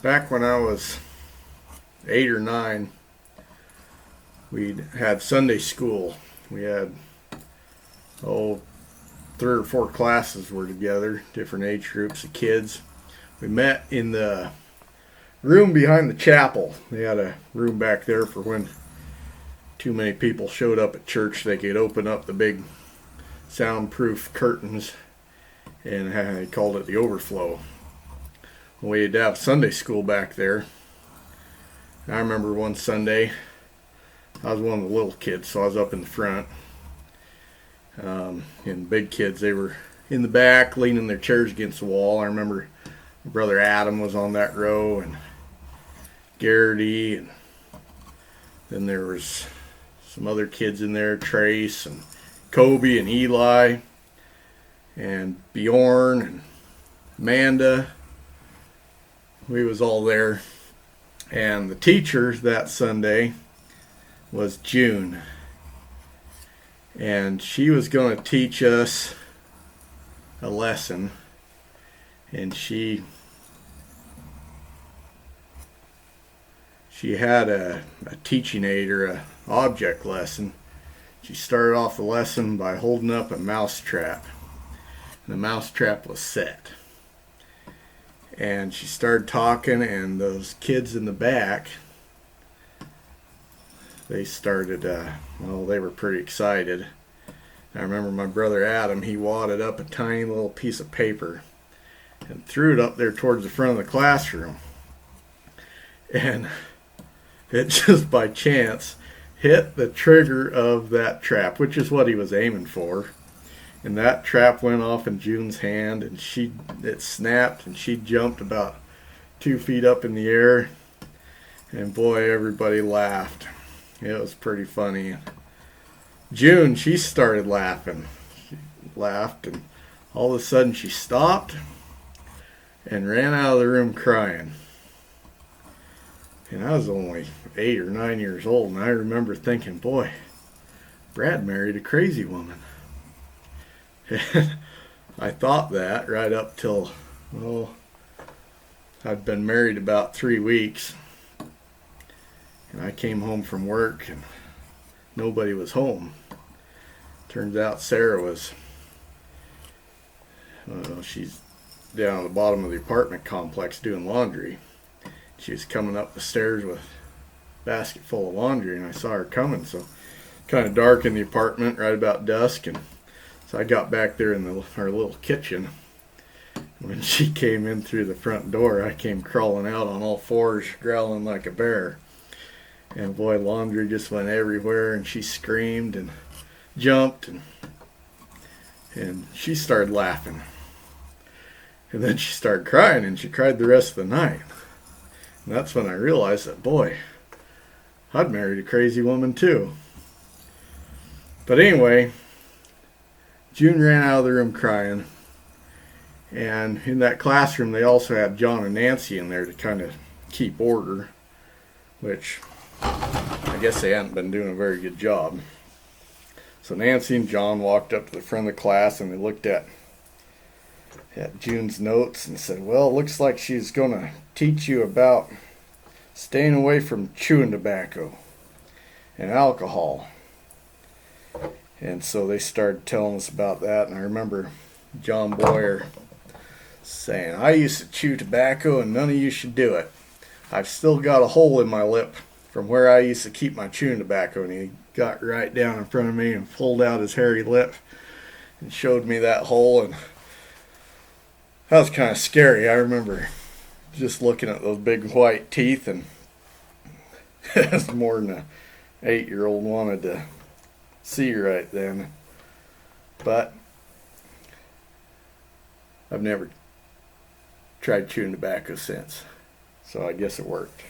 Back when I was 8 or 9, we had Sunday school. We had, oh, 3 or 4 classes were together, different age groups of kids. We met in the room behind the chapel. They had a room back there for when too many people showed up at church. They could open up the big soundproof curtains, and they called it the overflow. We had to have Sunday school back there. I remember one Sunday, I was one of the little kids, so I was up in the front. And big kids, they were in the back, leaning their chairs against the wall. I remember my brother Adam was on that row, and Garrity, and then there was some other kids in there, Trace and Kobe and Eli and Bjorn and Amanda. We was all there. And the teacher that Sunday was June. And she was going to teach us a lesson. And she had a teaching aid or a object lesson. She started off the lesson by holding up a mouse trap. And the mouse trap was set. And she started talking, and those kids in the back, they started, they were pretty excited. I remember my brother Adam, he wadded up a tiny little piece of paper and threw it up there towards the front of the classroom. And it just by chance hit the trigger of that trap, which is what he was aiming for. And that trap went off in June's hand, and it snapped, and she jumped about 2 feet up in the air. And boy, everybody laughed. It was pretty funny. June, she started laughing. She laughed, and all of a sudden she stopped and ran out of the room crying. And I was only 8 or 9 years old, and I remember thinking, boy, Brad married a crazy woman. I thought that right up till, I'd been married about 3 weeks. And I came home from work and nobody was home. Turns out Sarah was, she's down at the bottom of the apartment complex doing laundry. She was coming up the stairs with a basket full of laundry, and I saw her coming, so kind of dark in the apartment right about dusk, and so I got back there in our little kitchen. When she came in through the front door, I came crawling out on all fours, growling like a bear. And boy, laundry just went everywhere, and she screamed and jumped, and she started laughing. And then she started crying, and she cried the rest of the night. And that's when I realized that, boy, I'd married a crazy woman too. But anyway, June ran out of the room crying. And in that classroom, they also had John and Nancy in there to kind of keep order, which I guess they hadn't been doing a very good job. So Nancy and John walked up to the front of the class, and they looked at June's notes and said, well, it looks like she's going to teach you about staying away from chewing tobacco and alcohol. And so they started telling us about that, and I remember John Boyer saying, I used to chew tobacco and none of you should do it. I've still got a hole in my lip from where I used to keep my chewing tobacco. And he got right down in front of me and pulled out his hairy lip and showed me that hole, and that was kind of scary. I remember just looking at those big white teeth, and it was more than an 8-year-old wanted to see right then. But I've never tried chewing tobacco since, so I guess it worked.